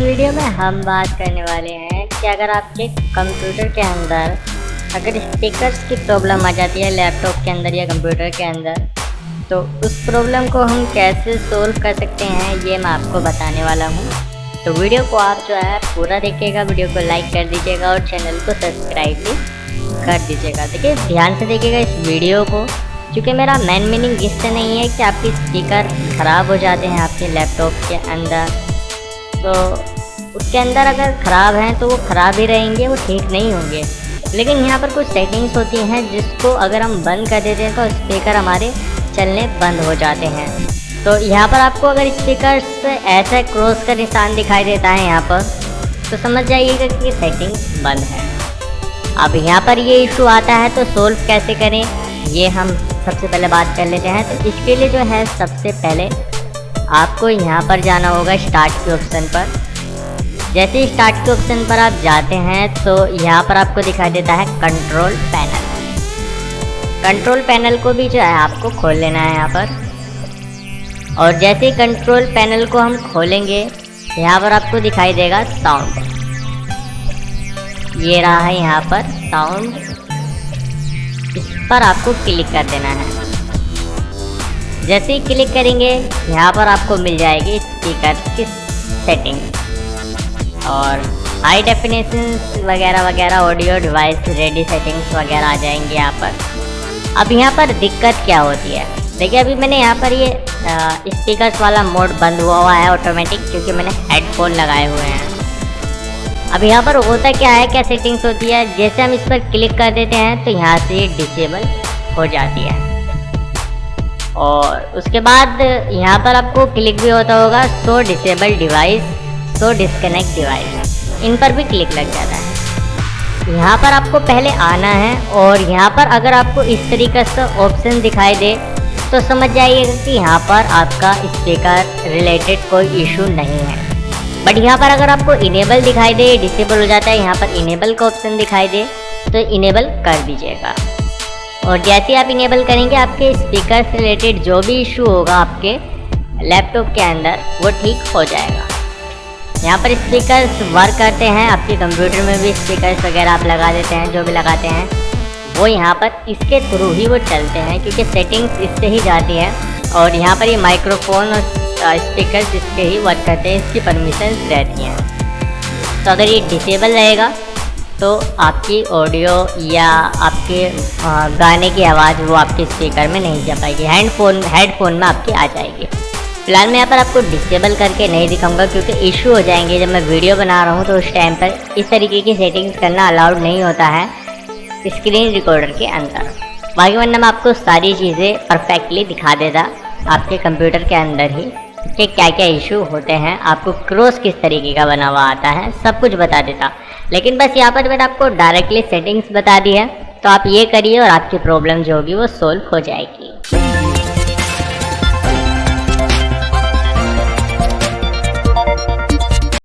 Video में हम बात करने वाले हैं कि अगर आपके कंप्यूटर के अंदर अगर स्पीकर्स की प्रॉब्लम आ जाती है लैपटॉप के अंदर या कंप्यूटर के अंदर, तो उस प्रॉब्लम को हम कैसे सोल्व कर सकते हैं ये मैं आपको बताने वाला हूँ। तो वीडियो को आप जो है पूरा देखिएगा, वीडियो को लाइक कर दीजिएगा और चैनल को सब्सक्राइब भी कर दीजिएगा। देखिए ध्यान से देखिएगा इस वीडियो को, क्योंकि मेरा मेन मीनिंग इससे नहीं है कि आपके स्पीकर ख़राब हो जाते हैं आपके लैपटॉप के अंदर, तो उसके अंदर अगर ख़राब हैं तो वो ख़राब ही रहेंगे, वो ठीक नहीं होंगे। लेकिन यहाँ पर कुछ सेटिंग्स होती हैं जिसको अगर हम बंद कर देते हैं तो स्पीकर हमारे चलने बंद हो जाते हैं। तो यहाँ पर आपको अगर स्पीकर से ऐसा क्रॉस का निशान दिखाई देता है यहाँ पर, तो समझ जाइएगा कि सेटिंग बंद है। अब यहाँ पर ये इशू आता है तो सोल्व कैसे करें ये हम सबसे पहले बात कर लेते हैं। तो इसके लिए जो है सबसे पहले आपको यहाँ पर जाना होगा स्टार्ट के ऑप्शन पर। जैसे ही स्टार्ट के ऑप्शन पर आप जाते हैं तो यहाँ पर आपको दिखाई देता है कंट्रोल पैनल। कंट्रोल पैनल को भी जो है आपको खोल लेना है यहाँ पर। और जैसे ही कंट्रोल पैनल को हम खोलेंगे यहाँ पर आपको दिखाई देगा साउंड, ये रहा है यहाँ पर साउंड, इस पर आपको क्लिक कर देना है। जैसे ही क्लिक करेंगे यहाँ पर आपको मिल जाएगी स्पीकर की सेटिंग और हाई डेफिनेशन वगैरह वगैरह, ऑडियो डिवाइस रेडी सेटिंग्स वगैरह आ जाएंगे यहाँ पर। अब यहाँ पर दिक्कत क्या होती है, देखिए अभी मैंने यहाँ पर ये स्पीकर्स वाला मोड बंद हुआ है ऑटोमेटिक, क्योंकि मैंने हेडफोन लगाए हुए हैं। अब यहाँ पर होता क्या है, क्या सेटिंग्स होती है, जैसे हम इस पर क्लिक कर देते हैं तो यहाँ से डिसेबल हो जाती है। और उसके बाद यहाँ पर आपको क्लिक भी होता होगा show disable device, show disconnect device, इन पर भी क्लिक लग जाता है। यहाँ पर आपको पहले आना है और यहाँ पर अगर आपको इस तरीके से ऑप्शन दिखाई दे तो समझ जाइएगा कि यहाँ पर आपका स्पीकर रिलेटेड कोई इशू नहीं है। बट यहाँ पर अगर आपको इनेबल दिखाई दे, डिसेबल हो जाता है, यहाँ पर इनेबल का ऑप्शन दिखाई दे तो इनेबल कर दीजिएगा। और जैसे ही आप इनेबल करेंगे आपके स्पीकर से रिलेटेड जो भी इशू होगा आपके लैपटॉप के अंदर वो ठीक हो जाएगा। यहाँ पर स्पीकर्स वर्क करते हैं, आपके कंप्यूटर में भी स्पीकर्स वगैरह आप लगा देते हैं, जो भी लगाते हैं वो यहाँ पर इसके थ्रू ही वो चलते हैं, क्योंकि सेटिंग्स इससे ही जाती है। और यहाँ पर ये माइक्रोफोन और स्पीकर्स इसके ही वर्क करते हैं, इसकी परमिशंस रहती हैं। तो अगर ये डिसेबल रहेगा तो आपकी ऑडियो या आपके गाने की आवाज़ वो आपके स्पीकर में नहीं जा पाएगी, हेडफोन में आपकी आ जाएगी। फिलहाल मैं यहाँ पर आपको डिसेबल करके नहीं दिखाऊंगा, क्योंकि इशू हो जाएंगे। जब मैं वीडियो बना रहा हूँ तो उस टाइम पर इस तरीके की सेटिंग्स करना अलाउड नहीं होता है स्क्रीन रिकॉर्डर के अंदर। बाकी वरना मैं आपको सारी चीज़ें परफेक्टली दिखा देता आपके कंप्यूटर के अंदर ही कि क्या क्या इशू होते हैं, आपको क्रॉस किस तरीके का बना हुआ आता है, सब कुछ बता देता। लेकिन बस यहाँ पर मैंने आपको डायरेक्टली सेटिंग्स बता दी है, तो आप ये करिए और आपकी प्रॉब्लम जो होगी वो सोल्व हो जाएगी।